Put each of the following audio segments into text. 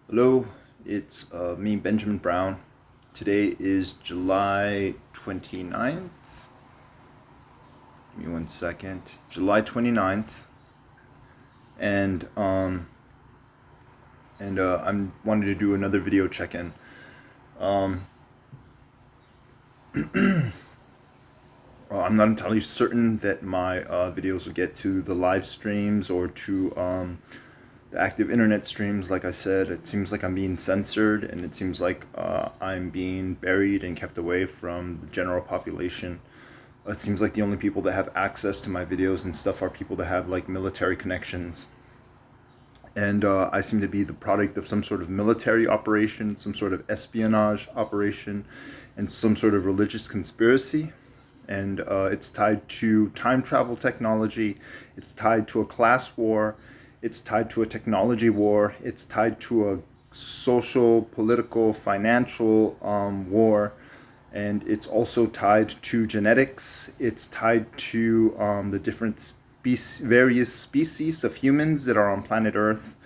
Hello, it's me, Benjamin Brown. Today is July 29th. Give me one second. July 29th. And I'm wanted to do another video check-in. Um, I'm not entirely certain that my videos will get to the live streams or to the active internet streams. Like I said, it seems like I'm being censored, and it seems like I'm being buried and kept away from the general population. It seems like the only people that have access to my videos and stuff are people that have like military connections. And I seem to be the product of some sort of military operation, some sort of espionage operation, and some sort of religious conspiracy. And it's tied to time travel technology, it's tied to a class war, it's tied to a technology war, it's tied to a social, political, financial war, and it's also tied to genetics. It's tied to the different various species of humans that are on planet Earth.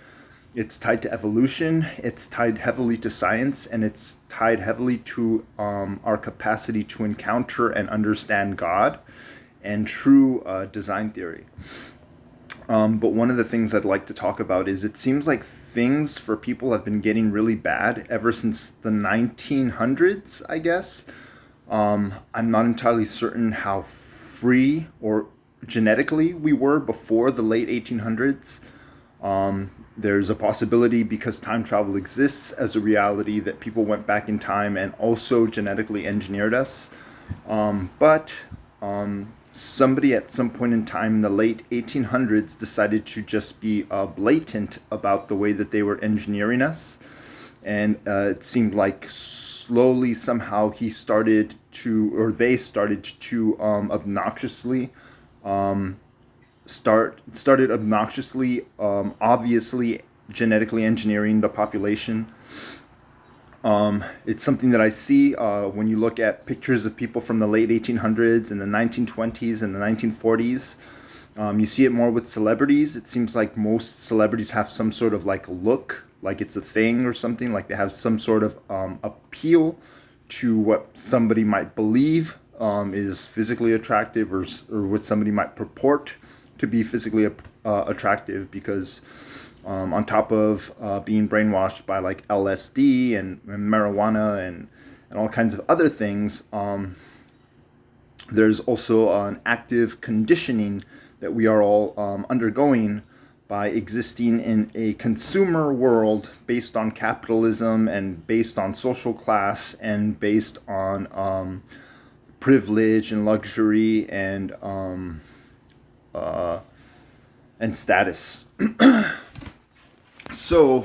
It's tied to evolution. It's tied heavily to science, and it's tied heavily to our capacity to encounter and understand God and true design theory. But one of the things I'd like to talk about is it seems like things for people have been getting really bad ever since the 1900s, I guess. I'm not entirely certain how free or genetically we were before the late 1800s. There's a possibility, because time travel exists as a reality, that people went back in time and also genetically engineered us. But somebody at some point in time in the late 1800s decided to just be blatant about the way that they were engineering us. And it seemed like slowly, somehow, he started to, or they started to obnoxiously started obnoxiously, obviously genetically engineering the population. It's something that I see when you look at pictures of people from the late 1800s and the 1920s and the 1940s. You see it more with celebrities. It seems like most celebrities have some sort of like look, like it's a thing or something, like they have some sort of appeal to what somebody might believe is physically attractive, or what somebody might purport to be physically attractive, because on top of being brainwashed by like LSD and marijuana and all kinds of other things, there's also an active conditioning that we are all undergoing by existing in a consumer world based on capitalism and based on social class and based on privilege and luxury and status. So,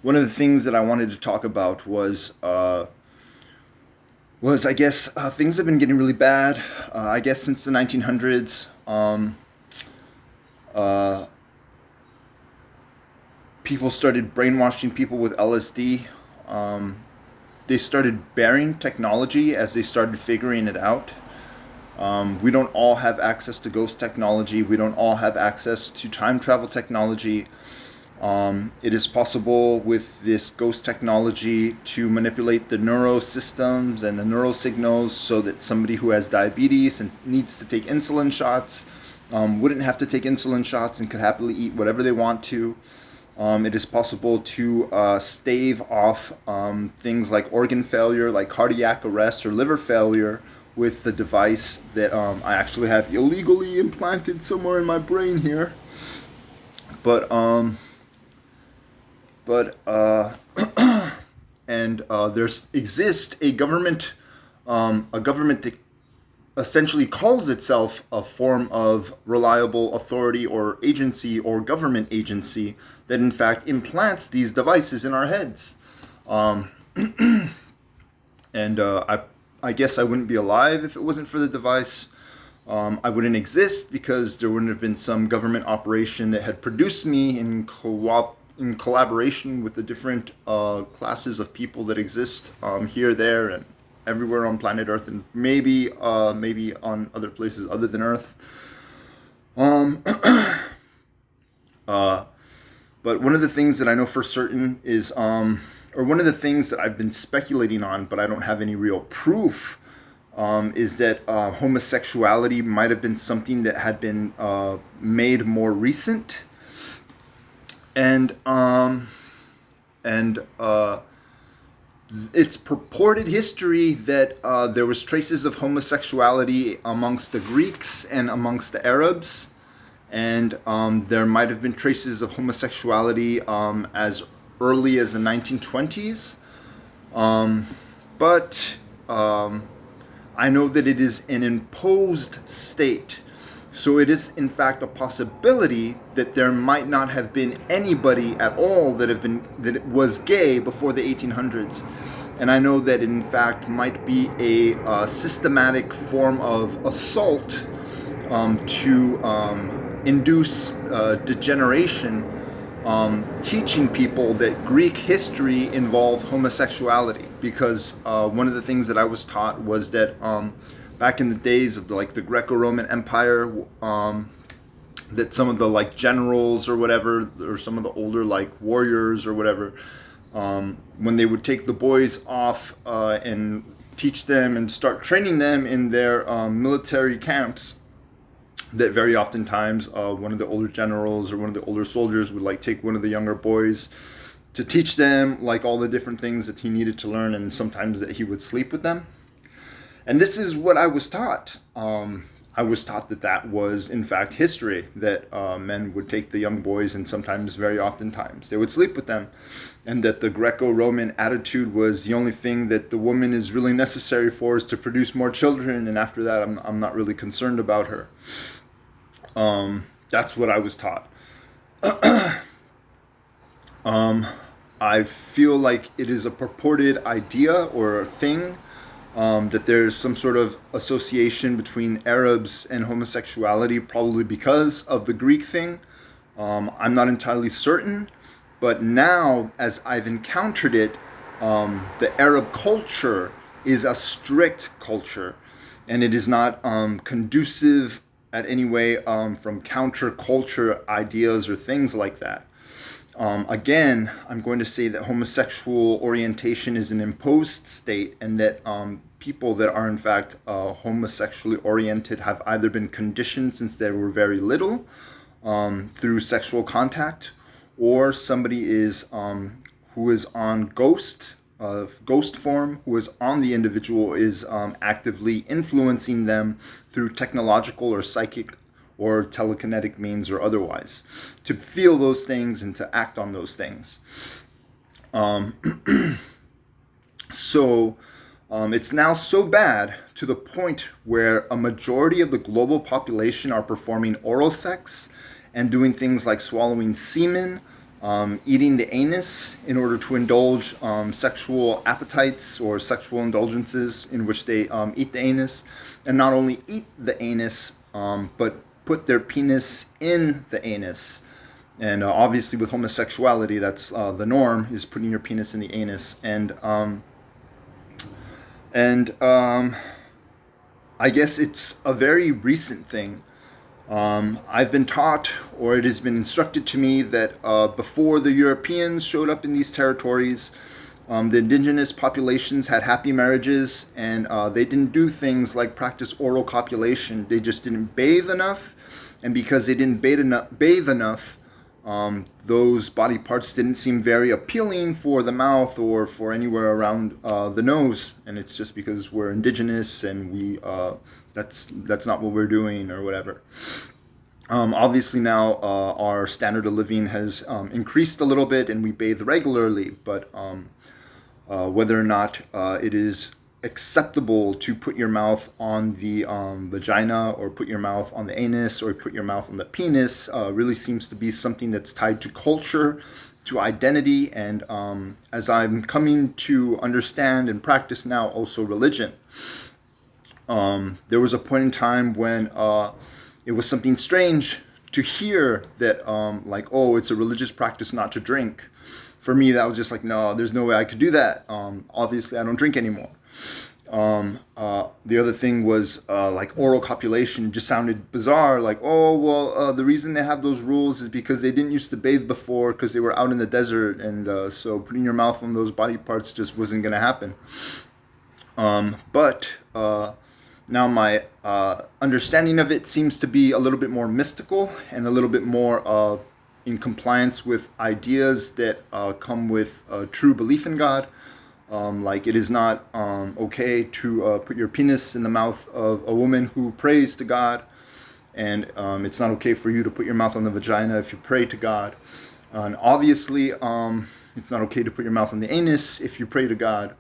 one of the things that I wanted to talk about was I guess things have been getting really bad. I guess since the 1900s, uh, people started brainwashing people with LSD. They started bearing technology as they started figuring it out. We don't all have access to ghost technology. We don't all have access to time travel technology. It is possible with this ghost technology to manipulate the neurosystems and the neural signals so that somebody who has diabetes and needs to take insulin shots wouldn't have to take insulin shots and could happily eat whatever they want to. It is possible to stave off things like organ failure, like cardiac arrest or liver failure, with the device that I actually have illegally implanted somewhere in my brain here. But but and there's exists a government that essentially calls itself a form of reliable authority or agency or government agency that in fact implants these devices in our heads. Um, and I guess I wouldn't be alive if it wasn't for the device. I wouldn't exist because there wouldn't have been some government operation that had produced me in collaboration with the different classes of people that exist here, there, and everywhere on planet Earth, and maybe on other places other than Earth. Um, uh, But one of the things that I know for certain is, or one of the things that I've been speculating on, but I don't have any real proof, is that homosexuality might have been something that had been made more recent, and it's purported history that there was traces of homosexuality amongst the Greeks and amongst the Arabs, and there might have been traces of homosexuality as early as the 1920s. But I know that it is an imposed state. So it is in fact a possibility that there might not have been anybody at all that was gay before the 1800s. And I know that it in fact might be a systematic form of assault to induce degeneration, teaching people that Greek history involved homosexuality. Because one of the things that I was taught was that back in the days of the Greco-Roman Empire, that some of the generals or whatever, or some of the older warriors or whatever, when they would take the boys off and teach them and start training them in their military camps, that very oftentimes one of the older generals or one of the older soldiers would take one of the younger boys to teach them all the different things that he needed to learn, and sometimes that he would sleep with them. And this is what I was taught. I was taught that that was, in fact, history, that men would take the young boys and sometimes, very oftentimes, they would sleep with them. And that the Greco-Roman attitude was the only thing that the woman is really necessary for is to produce more children, and after that, I'm not really concerned about her. That's what I was taught. I feel like it is a purported idea or a thing, that there's some sort of association between Arabs and homosexuality, probably because of the Greek thing. I'm not entirely certain, but now, as I've encountered it, the Arab culture is a strict culture, and it is not conducive at any way from counterculture ideas or things like that. Again, I'm going to say that homosexual orientation is an imposed state, and that people that are in fact homosexually oriented have either been conditioned since they were very little through sexual contact, or somebody is who is on ghost form, who is on the individual, is actively influencing them through technological or psychic or telekinetic means or otherwise, to feel those things and to act on those things. So it's now so bad to the point where a majority of the global population are performing oral sex and doing things like swallowing semen, eating the anus in order to indulge sexual appetites or sexual indulgences in which they eat the anus, and not only eat the anus, but put their penis in the anus. And obviously with homosexuality, that's the norm, is putting your penis in the anus. And I guess it's a very recent thing. I've been taught, or it has been instructed to me, that before the Europeans showed up in these territories, the indigenous populations had happy marriages, and they didn't do things like practice oral copulation. They just didn't bathe enough, and because they didn't bathe enough, those body parts didn't seem very appealing for the mouth or for anywhere around the nose. And it's just because we're indigenous and we that's not what we're doing or whatever. Obviously now our standard of living has increased a little bit and we bathe regularly, but whether or not it is acceptable to put your mouth on the vagina, or put your mouth on the anus, or put your mouth on the penis really seems to be something that's tied to culture, to identity, and as I'm coming to understand and practice now, also religion. There was a point in time when it was something strange to hear that oh, it's a religious practice not to drink. For me, that was just like, no, there's no way I could do that. Obviously, I don't drink anymore. The other thing was like oral copulation. It just sounded bizarre. Like, oh well, the reason they have those rules is because they didn't used to bathe before because they were out in the desert, and so putting your mouth on those body parts just wasn't gonna happen. But now my understanding of it seems to be a little bit more mystical and a little bit more in compliance with ideas that come with true belief in God. Like it is not okay to put your penis in the mouth of a woman who prays to God, and it's not okay for you to put your mouth on the vagina if you pray to God. And obviously, it's not okay to put your mouth on the anus if you pray to God.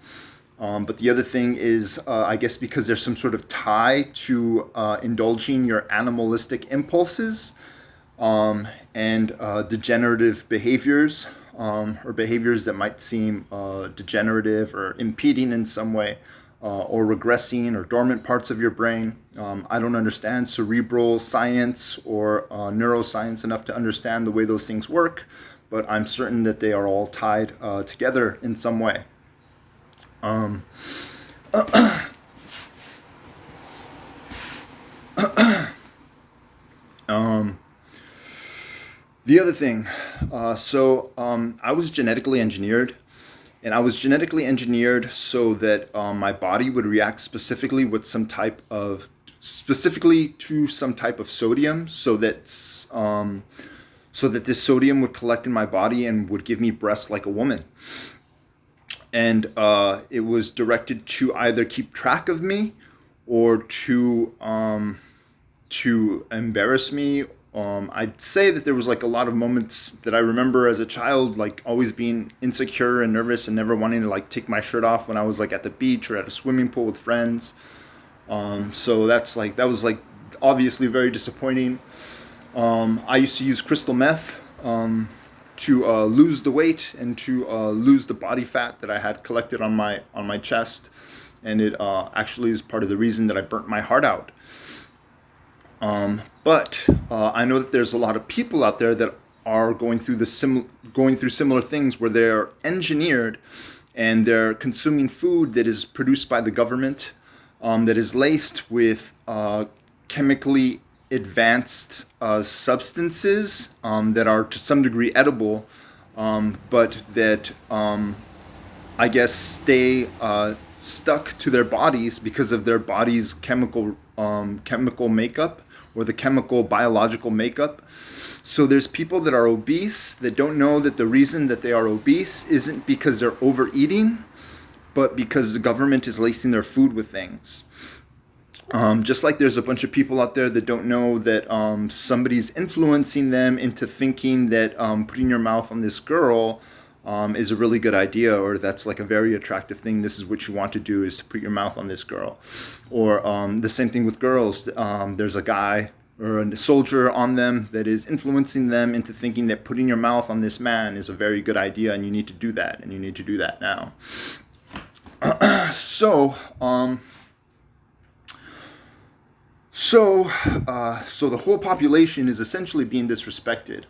But the other thing is, I guess because there's some sort of tie to indulging your animalistic impulses and degenerative behaviors, or behaviors that might seem degenerative or impeding in some way, or regressing or dormant parts of your brain. I don't understand cerebral science or neuroscience enough to understand the way those things work, but I'm certain that they are all tied together in some way. Um, um, the other thing, I was genetically engineered, and I was genetically engineered so that my body would react specifically to some type of sodium, so that this sodium would collect in my body and would give me breasts like a woman. And it was directed to either keep track of me or to embarrass me. I'd say that there was like a lot of moments that I remember as a child, like always being insecure and nervous and never wanting to like take my shirt off when I was like at the beach or at a swimming pool with friends. So that was like obviously very disappointing. I used to use crystal meth to lose the weight and to lose the body fat that I had collected on my chest, and it actually is part of the reason that I burnt my heart out. But I know that there's a lot of people out there that are going through going through similar things where they're engineered and they're consuming food that is produced by the government, that is laced with chemically advanced substances that are to some degree edible, but that I guess stay stuck to their bodies because of their body's chemical makeup, or the chemical biological makeup. So there's people that are obese that don't know that the reason that they are obese isn't because they're overeating, but because the government is lacing their food with things. Just like there's a bunch of people out there that don't know that somebody's influencing them into thinking that putting your mouth on this girl is a really good idea, or that's like a very attractive thing. This is what you want to do, is to put your mouth on this girl. Or the same thing with girls. There's a guy or a soldier on them that is influencing them into thinking that putting your mouth on this man is a very good idea, and you need to do that, and you need to do that now. So, so the whole population is essentially being disrespected.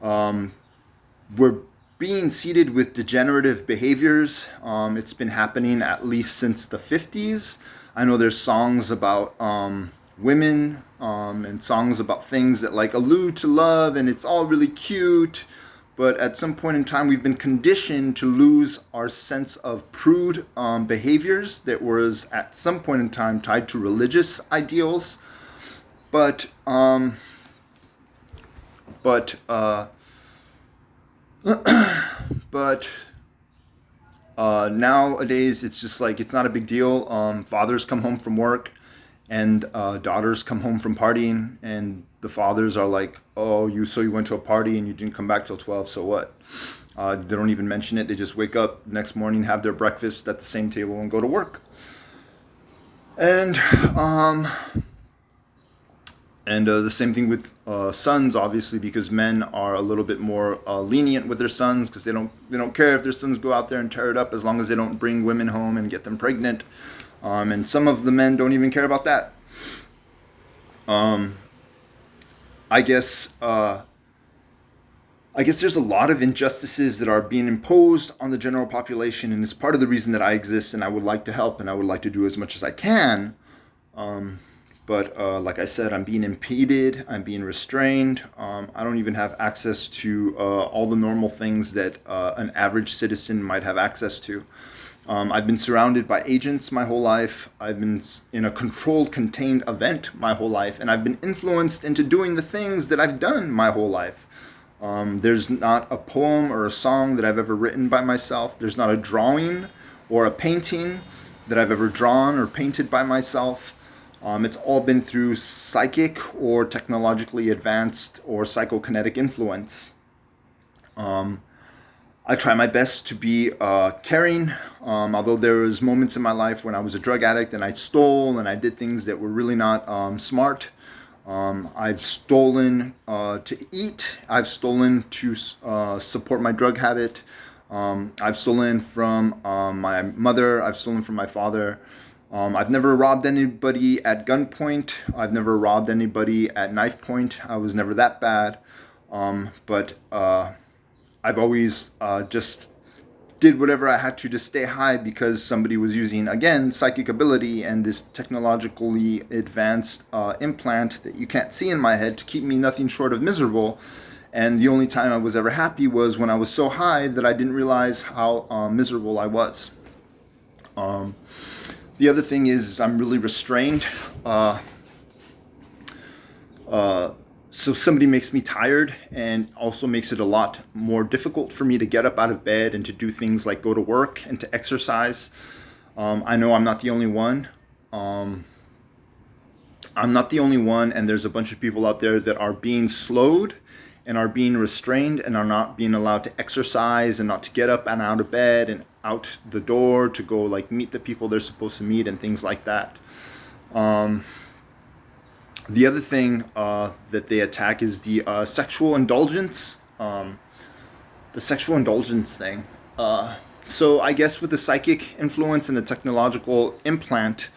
We're being seeded with degenerative behaviors. It's been happening at least since the 50s. I know there's songs about women and songs about things that like allude to love, and it's all really cute. But at some point in time, we've been conditioned to lose our sense of prude behaviors that was at some point in time tied to religious ideals. But nowadays it's just like it's not a big deal. Fathers come home from work, and daughters come home from partying, and the fathers are like, "Oh, you went to a party and you didn't come back till 12. So what?" They don't even mention it. They just wake up next morning, have their breakfast at the same table, and go to work. And the same thing with sons, obviously, because men are a little bit more lenient with their sons, because they don't care if their sons go out there and tear it up, as long as they don't bring women home and get them pregnant. And some of the men don't even care about that. I guess I guess there's a lot of injustices that are being imposed on the general population, and it's part of the reason that I exist, and I would like to help, and I would like to do as much as I can. But like I said, I'm being impeded, I'm being restrained. I don't even have access to all the normal things that an average citizen might have access to. I've been surrounded by agents my whole life. I've been in a controlled, contained event my whole life, and I've been influenced into doing the things that I've done my whole life. There's not a poem or a song that I've ever written by myself. There's not a drawing or a painting that I've ever drawn or painted by myself. It's all been through psychic or technologically advanced or psychokinetic influence. I try my best to be caring, although there was moments in my life when I was a drug addict and I stole and I did things that were really not smart. I've stolen to eat. I've stolen to support my drug habit. I've stolen from my mother. I've stolen from my father. I've never robbed anybody at gunpoint. I've never robbed anybody at knife point. I was never that bad. But I've always just did whatever I had to stay high because somebody was using, again, psychic ability and this technologically advanced implant that you can't see in my head to keep me nothing short of miserable. And the only time I was ever happy was when I was so high that I didn't realize how miserable I was. The other thing is I'm really restrained. So somebody makes me tired and also makes it a lot more difficult for me to get up out of bed and to do things like go to work and to exercise. I know I'm not the only one. I'm not the only one, and there's a bunch of people out there that are being slowed and are being restrained and are not being allowed to exercise and not to get up and out of bed and out the door to go like meet the people they're supposed to meet and things like that. The other thing that they attack is the sexual indulgence. The sexual indulgence thing. So I guess with the psychic influence and the technological implant,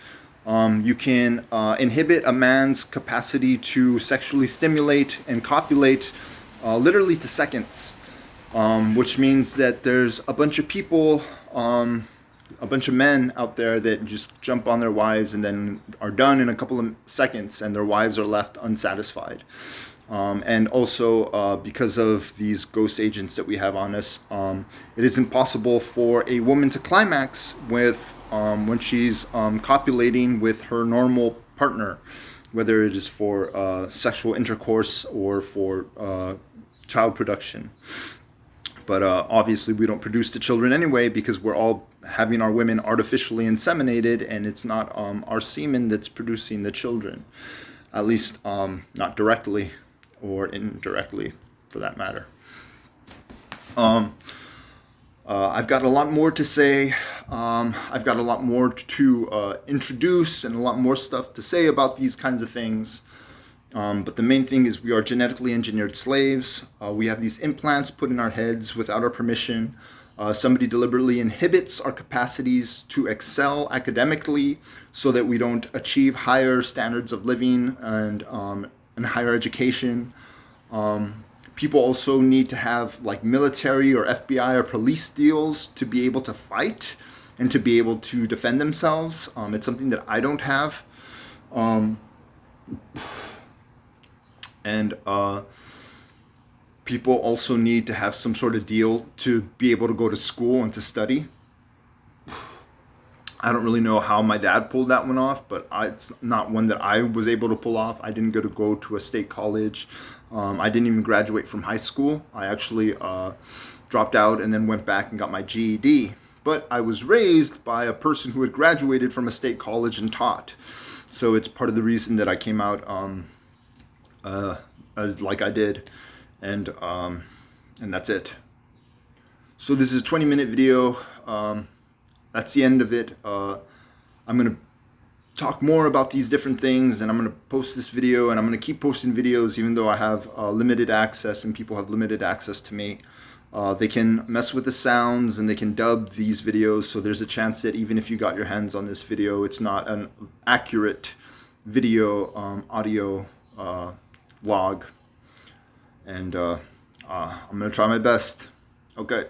you can inhibit a man's capacity to sexually stimulate and copulate literally to seconds, which means that there's a bunch of people, a bunch of men out there that just jump on their wives and then are done in a couple of seconds, and their wives are left unsatisfied. And also because of these ghost agents that we have on us, it is impossible for a woman to climax with when she's copulating with her normal partner, whether it is for sexual intercourse or for child production. But obviously we don't produce the children anyway because we're all having our women artificially inseminated, and it's not our semen that's producing the children, at least not directly or indirectly for that matter. I've got a lot more to say. I've got a lot more to introduce and a lot more stuff to say about these kinds of things. But the main thing is we are genetically engineered slaves. We have these implants put in our heads without our permission. Somebody deliberately inhibits our capacities to excel academically so that we don't achieve higher standards of living and higher education. People also need to have like military or FBI or police deals to be able to fight and to be able to defend themselves. It's something that I don't have. And people also need to have some sort of deal to be able to go to school and to study. I don't really know how my dad pulled that one off, but it's not one that I was able to pull off. I didn't go to a state college. I didn't even graduate from high school. I actually dropped out and then went back and got my GED. But I was raised by a person who had graduated from a state college and taught. So it's part of the reason that I came out like I did, and that's it. So this is a 20-minute video. That's the end of it. I'm gonna talk more about these different things, and I'm gonna post this video, and I'm gonna keep posting videos even though I have limited access and people have limited access to me. They can mess with the sounds and they can dub these videos, so there's a chance that even if you got your hands on this video, it's not an accurate video audio log. And I'm gonna try my best. Okay.